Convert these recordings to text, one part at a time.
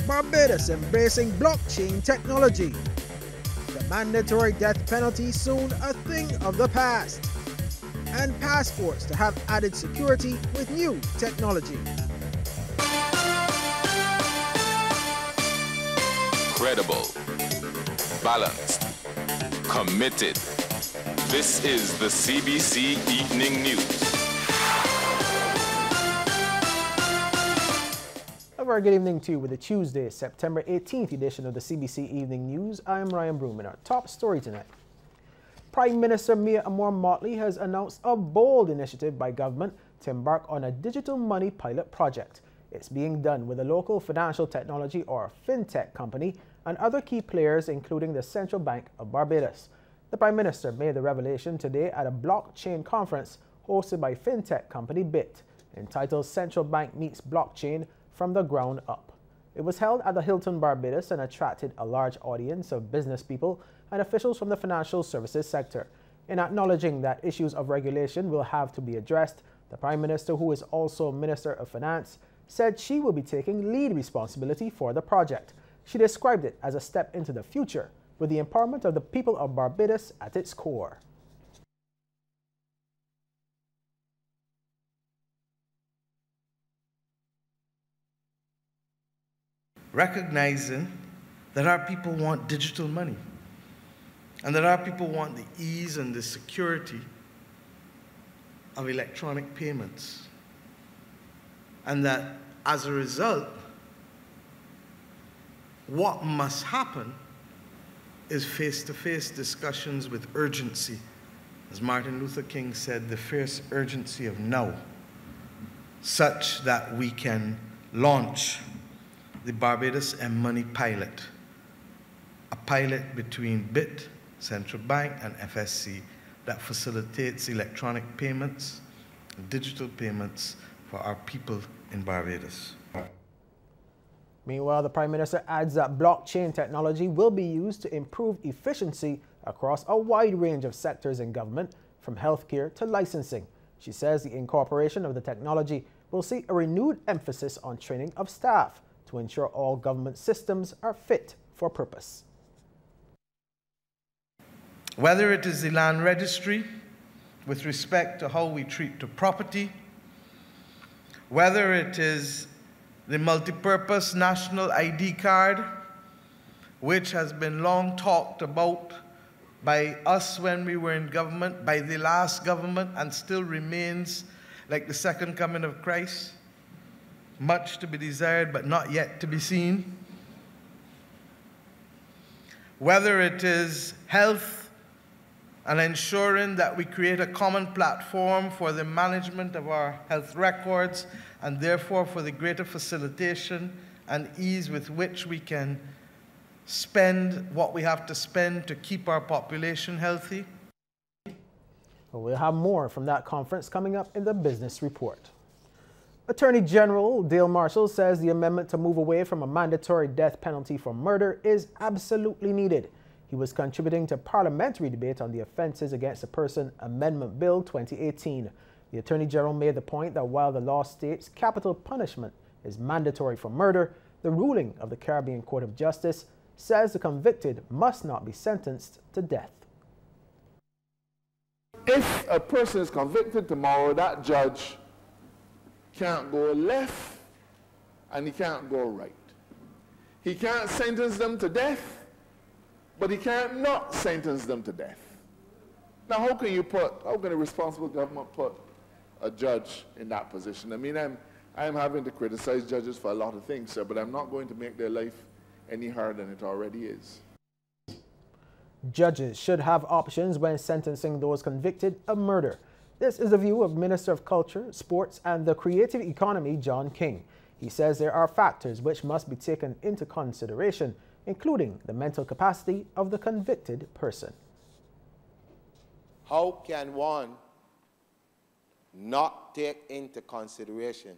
Barbados embracing blockchain technology. The mandatory death penalty soon a thing of the past. And passports to have added security with new technology. Credible, balanced, committed. This is the CBC Evening News. A very good evening to you with the Tuesday, September 18th edition of the CBC Evening News. I am Ryan Broom, and our top story tonight. Prime Minister Mia Amor-Motley has announced a bold initiative by government to embark on a digital money pilot project. It's being done with a local financial technology or fintech company and other key players, including the Central Bank of Barbados. The Prime Minister made the revelation today at a blockchain conference hosted by fintech company BIT, entitled Central Bank Meets Blockchain from the Ground Up. It was held at the Hilton Barbados and attracted a large audience of business people and officials from the financial services sector. In acknowledging that issues of regulation will have to be addressed, the Prime Minister, who is also Minister of Finance, said she will be taking lead responsibility for the project. She described it as a step into the future, with the empowerment of the people of Barbados at its core. Recognizing that our people want digital money and that our people want the ease and the security of electronic payments, and that as a result, what must happen is face-to-face discussions with urgency. As Martin Luther King said, the fierce urgency of now, such that we can launch the Barbados M-Money pilot, a pilot between BIT, Central Bank, and FSC that facilitates electronic payments, digital payments for our people in Barbados. Meanwhile, the Prime Minister adds that blockchain technology will be used to improve efficiency across a wide range of sectors in government, from healthcare to licensing. She says the incorporation of the technology will see a renewed emphasis on training of staff to ensure all government systems are fit for purpose. Whether it is the land registry with respect to how we treat the property, whether it is the multi-purpose national ID card, which has been long talked about by us when we were in government, by the last government, and still remains like the second coming of Christ, much to be desired but not yet to be seen. Whether it is health and ensuring that we create a common platform for the management of our health records and therefore for the greater facilitation and ease with which we can spend what we have to spend to keep our population healthy. Well, we'll have more from that conference coming up in the Business Report. Attorney General Dale Marshall says the amendment to move away from a mandatory death penalty for murder is absolutely needed. He was contributing to parliamentary debate on the Offences Against a Person Amendment Bill 2018. The Attorney General made the point that while the law states capital punishment is mandatory for murder, the ruling of the Caribbean Court of Justice says the convicted must not be sentenced to death. If a person is convicted tomorrow, that judge can't go left and he can't go right. He can't sentence them to death, but he can't not sentence them to death. Now, how can a responsible government put a judge in that position? I mean, I'm having to criticize judges for a lot of things, sir, but I'm not going to make their life any harder than it already is. Judges should have options when sentencing those convicted of murder. This is the view of Minister of Culture, Sports and the Creative Economy, John King. He says there are factors which must be taken into consideration, including the mental capacity of the convicted person. How can one not take into consideration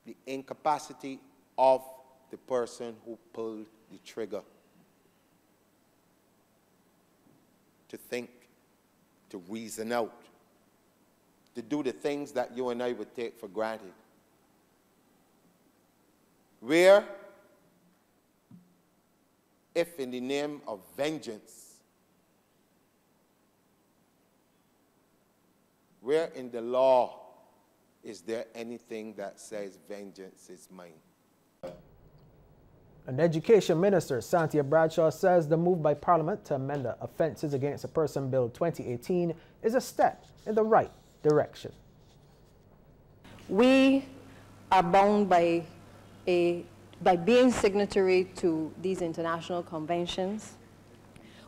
the incapacity of the person who pulled the trigger? To think, to reason out, to do the things that you and I would take for granted. where if in the name of vengeance, where in the law is there anything that says vengeance is mine? An Education Minister, Santia Bradshaw, says the move by Parliament to amend the Offences Against a Person Bill 2018 is a step in the right direction. We are bound by being signatory to these international conventions.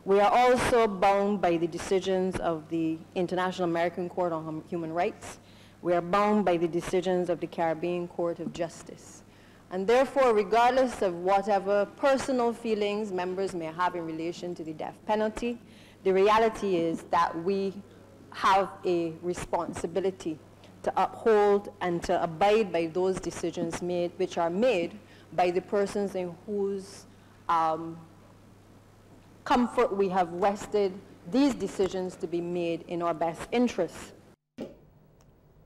We are also bound by the decisions of the International American Court on Human Rights. We are bound by the decisions of the Caribbean Court of Justice. And therefore, regardless of whatever personal feelings members may have in relation to the death penalty, the reality is that we have a responsibility to uphold and to abide by those decisions which are made by the persons in whose comfort we have rested these decisions to be made in our best interests.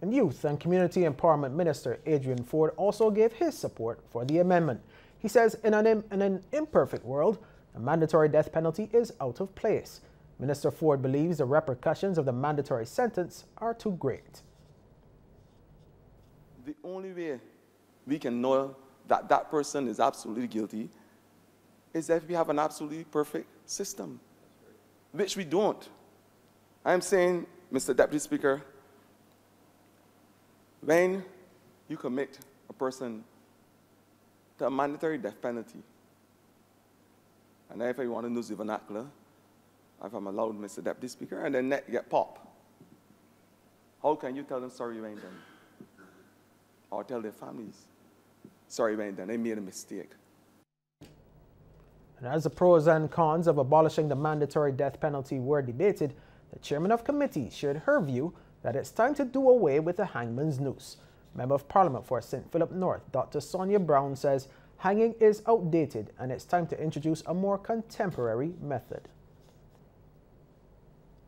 And Youth and Community Empowerment Minister Adrian Ford also gave his support for the amendment. He says in an imperfect world, a mandatory death penalty is out of place. Minister Ford believes the repercussions of the mandatory sentence are too great. The only way we can know that that person is absolutely guilty is if we have an absolutely perfect system, which we don't. I'm saying, Mr. Deputy Speaker, when you commit a person to a mandatory death penalty, and if I want to use the vernacular, if I'm allowed, Mr. Deputy Speaker, and then neck get popped, how can you tell them sorry you ain't done? Or tell their families, sorry you ain't done, they made a mistake. And as the pros and cons of abolishing the mandatory death penalty were debated, the chairman of committee shared her view that it's time to do away with the hangman's noose. Member of Parliament for St. Philip North, Dr. Sonia Brown, says hanging is outdated and it's time to introduce a more contemporary method.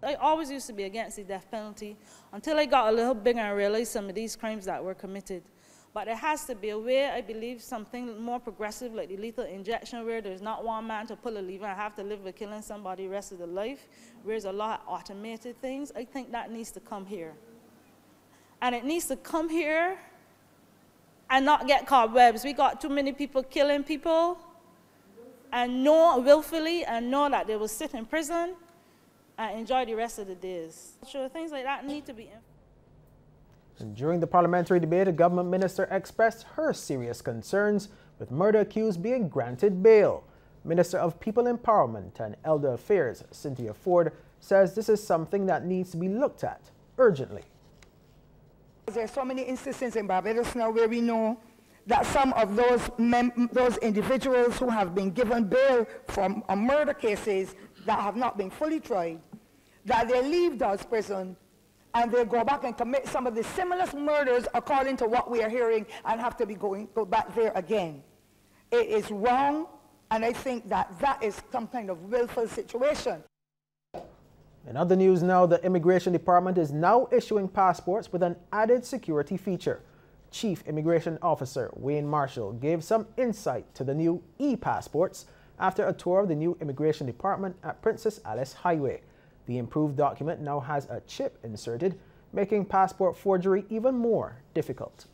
I always used to be against the death penalty until I got a little bigger and realized some of these crimes that were committed. But there has to be a way, I believe, something more progressive like the lethal injection, where there's not one man to pull a lever and have to live with killing somebody the rest of their life, where there's a lot of automated things. I think that needs to come here. And it needs to come here and not get cobwebs. We got too many people killing people and know willfully and know that they will sit in prison and enjoy the rest of the days. So things like that need to be. And during the parliamentary debate, a government minister expressed her serious concerns with murder accused being granted bail. Minister of People Empowerment and Elder Affairs, Cynthia Ford, says this is something that needs to be looked at urgently. There are so many instances in Barbados now where we know that some of those individuals who have been given bail from murder cases that have not been fully tried, that they leave those prisons and they go back and commit some of the similar murders according to what we are hearing and have to be go back there again. It is wrong, and I think that that is some kind of willful situation. In other news now, the Immigration Department is now issuing passports with an added security feature. Chief Immigration Officer Wayne Marshall gave some insight to the new e-passports after a tour of the new Immigration Department at Princess Alice Highway. The improved document now has a chip inserted, making passport forgery even more difficult.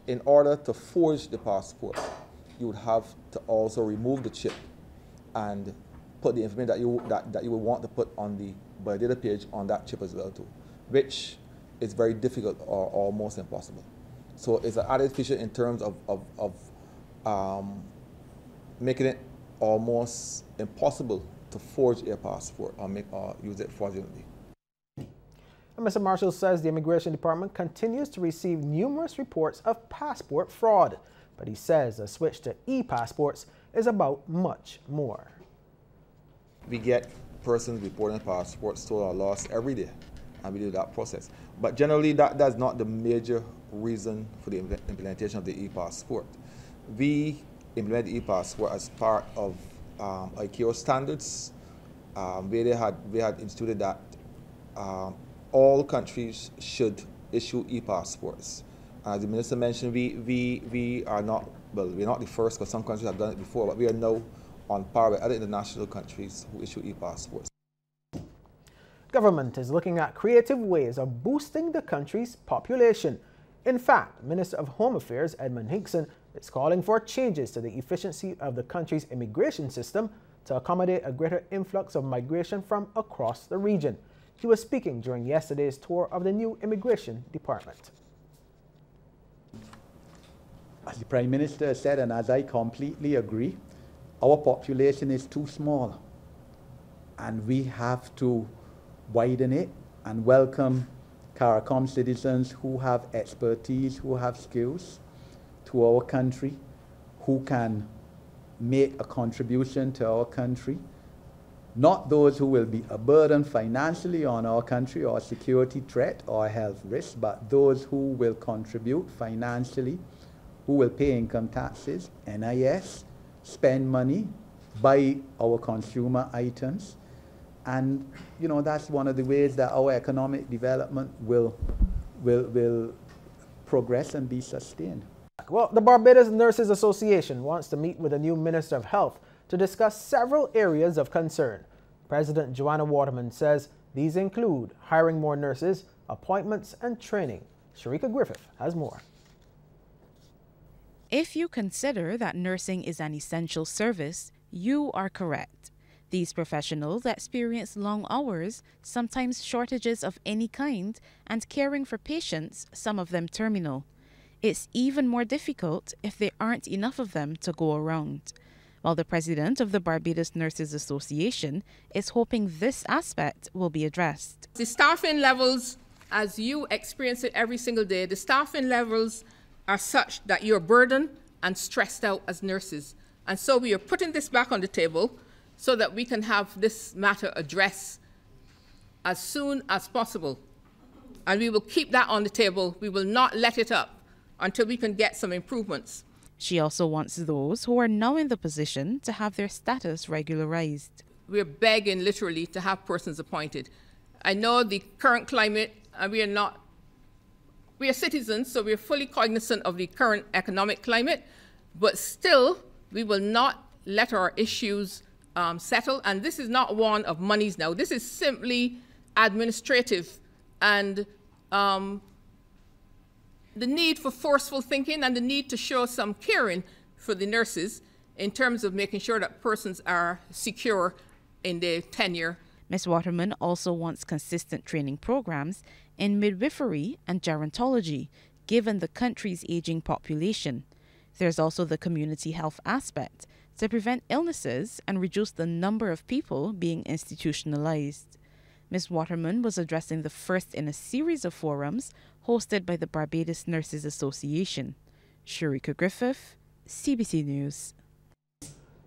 In order to forge the passport, you would have to also remove the chip and put the information that you would want to put on the data page on that chip as well too, which is very difficult or almost impossible. So it's an added feature in terms of making it almost impossible to forge a passport or use it fraudulently. And Mr. Marshall says the Immigration Department continues to receive numerous reports of passport fraud, but he says a switch to e-passports is about much more. We get persons reporting passports stolen or lost every day, and we do that process. But generally, that's not the major reason for the implementation of the e-passport. We implement the e-passport as part of ICAO standards, where they had instituted that all countries should issue e-passports As the minister mentioned, we are not, well, we're not the first, because some countries have done it before, but we are now on par with other international countries who issue e-passports. Government is looking at creative ways of boosting the country's population. In fact, Minister of Home Affairs Edmund Hinkson is calling for changes to the efficiency of the country's immigration system to accommodate a greater influx of migration from across the region. He was speaking during yesterday's tour of the new Immigration Department. As the Prime Minister said, and as I completely agree, our population is too small, and we have to widen it and welcome CARICOM citizens who have expertise, who have skills to our country, who can make a contribution to our country. Not those who will be a burden financially on our country or a security threat or a health risk, but those who will contribute financially, who will pay income taxes, NIS, spend money, buy our consumer items. And, you know, that's one of the ways that our economic development will progress and be sustained. Well, the Barbados Nurses Association wants to meet with the new Minister of Health to discuss several areas of concern. President Joanna Waterman says these include hiring more nurses, appointments, and training. Sharika Griffith has more. If you consider that nursing is an essential service, you are correct. These professionals experience long hours, sometimes shortages of any kind, and caring for patients, some of them terminal. It's even more difficult if there aren't enough of them to go around. While the president of the Barbados Nurses Association is hoping this aspect will be addressed. The staffing levels, as you experience it every single day, the staffing levels are such that you're burdened and stressed out as nurses. And so we are putting this back on the table so that we can have this matter addressed as soon as possible. And we will keep that on the table. We will not let it up until we can get some improvements. She also wants those who are now in the position to have their status regularized. We're begging literally to have persons appointed. I know the current climate, and we are citizens, so we're fully cognizant of the current economic climate, but still we will not let our issues settle. And this is not one of monies now. This is simply administrative, and the need for forceful thinking and the need to show some caring for the nurses in terms of making sure that persons are secure in their tenure. Ms. Waterman also wants consistent training programs in midwifery and gerontology, given the country's aging population. There's also the community health aspect to prevent illnesses and reduce the number of people being institutionalized. Ms. Waterman was addressing the first in a series of forums hosted by the Barbados Nurses Association. Sharika Griffith, CBC News.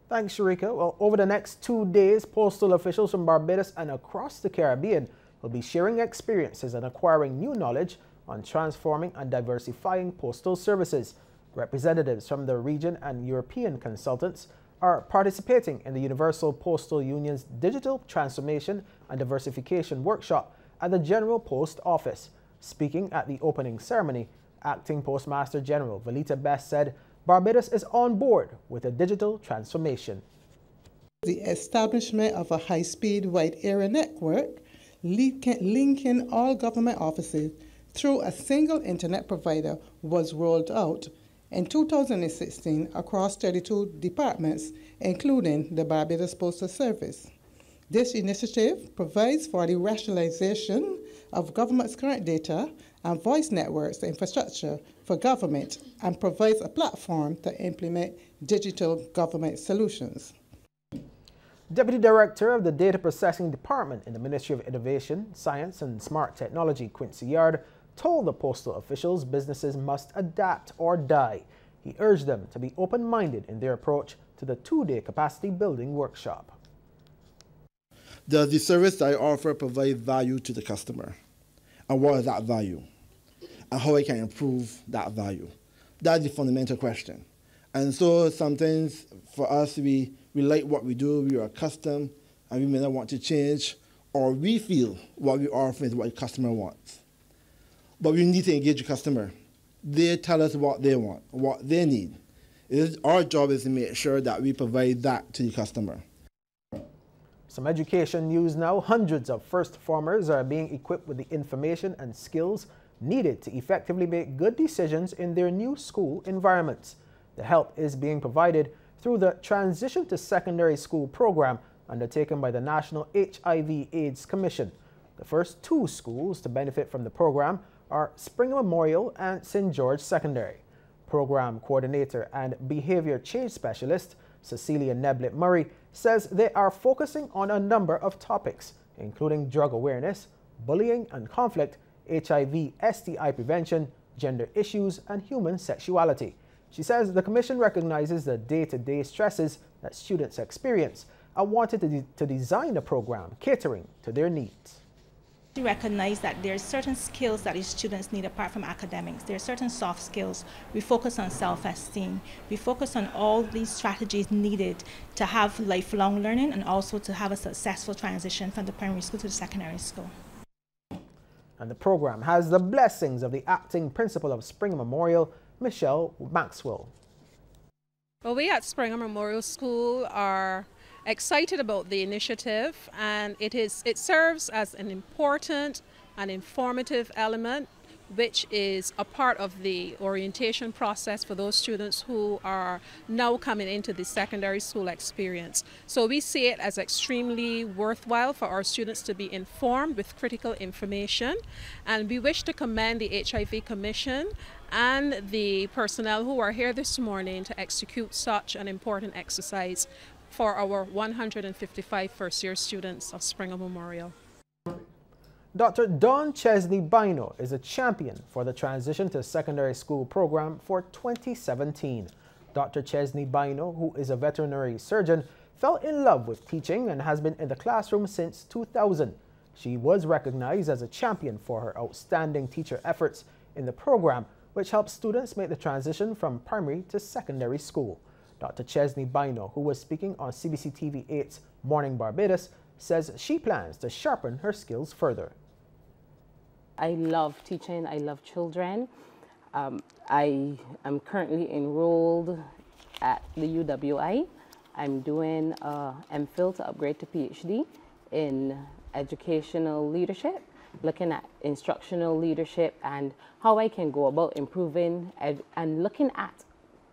Thanks, Sharika. Well, over the next 2 days, postal officials from Barbados and across the Caribbean will be sharing experiences and acquiring new knowledge on transforming and diversifying postal services. Representatives from the region and European consultants are participating in the Universal Postal Union's Digital Transformation and Diversification Workshop at the General Post Office. Speaking at the opening ceremony, Acting Postmaster General Valita Best said Barbados is on board with a digital transformation. The establishment of a high-speed wide area network linking all government offices through a single internet provider was rolled out in 2016 across 32 departments, including the Barbados Postal Service. This initiative provides for the rationalization of government's current data and voice networks infrastructure for government and provides a platform to implement digital government solutions. Deputy Director of the Data Processing Department in the Ministry of Innovation, Science and Smart Technology, Quincy Yard, told the postal officials businesses must adapt or die. He urged them to be open-minded in their approach to the 2-day capacity building workshop. Does the service that I offer provide value to the customer? And what is that value? And how I can improve that value? That's the fundamental question. And so sometimes for us, we like what we do, we are accustomed, and we may not want to change, or we feel what we offer is what the customer wants. But we need to engage the customer. They tell us what they want, what they need. Our job is to make sure that we provide that to the customer. Some education news now. Hundreds of first formers are being equipped with the information and skills needed to effectively make good decisions in their new school environments. The help is being provided through the Transition to Secondary School program undertaken by the National HIV/AIDS Commission. The first two schools to benefit from the program are Springer Memorial and St. George Secondary. Program coordinator and behavior change specialist Cecilia Neblett Murray says they are focusing on a number of topics, including drug awareness, bullying and conflict, HIV, STI prevention, gender issues, and human sexuality. She says the Commission recognizes the day-to-day stresses that students experience and wanted to design a program catering to their needs. We recognize that there are certain skills that these students need apart from academics. There are certain soft skills. We focus on self-esteem. We focus on all these strategies needed to have lifelong learning and also to have a successful transition from the primary school to the secondary school. And the program has the blessings of the acting principal of Springer Memorial, Michelle Maxwell. Well, we at Springer Memorial School are excited about the initiative, and it serves as an important and informative element which is a part of the orientation process for those students who are now coming into the secondary school experience. So we see it as extremely worthwhile for our students to be informed with critical information, and we wish to commend the HIV Commission and the personnel who are here this morning to execute such an important exercise for our 155 first-year students of Springer Memorial. Dr. Dawn Chesney Bino is a champion for the Transition to Secondary School program for 2017. Dr. Chesney Bino, who is a veterinary surgeon, fell in love with teaching and has been in the classroom since 2000. She was recognized as a champion for her outstanding teacher efforts in the program, which helps students make the transition from primary to secondary school. Dr. Chesney Bino, who was speaking on CBC TV 8's Morning Barbados, says she plans to sharpen her skills further. I love teaching. I love children. I am currently enrolled at the UWI. I'm doing MPhil to upgrade to PhD in educational leadership, looking at instructional leadership and how I can go about improving and looking at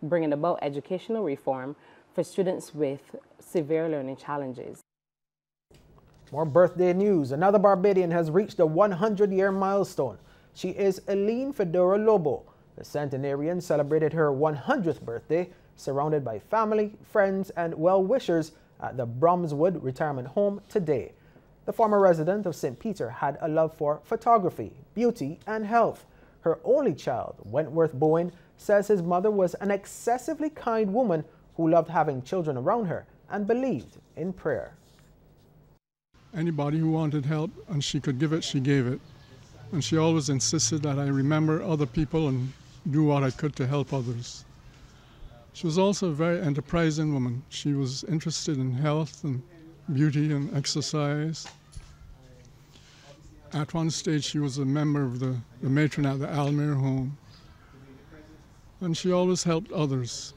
bringing about educational reform for students with severe learning challenges. More birthday news. Another Barbadian has reached the 100-year milestone. She is Eileen Fedora Lobo. The centenarian celebrated her 100th birthday surrounded by family, friends, and well-wishers at the Bromswood Retirement Home today. The former resident of St. Peter had a love for photography, beauty, and health. Her only child, Wentworth Bowen, says his mother was an excessively kind woman who loved having children around her and believed in prayer. Anybody who wanted help and she could give it, she gave it. And she always insisted that I remember other people and do what I could to help others. She was also a very enterprising woman. She was interested in health and beauty and exercise. At one stage, she was a member of the matron at the Almere home. And she always helped others.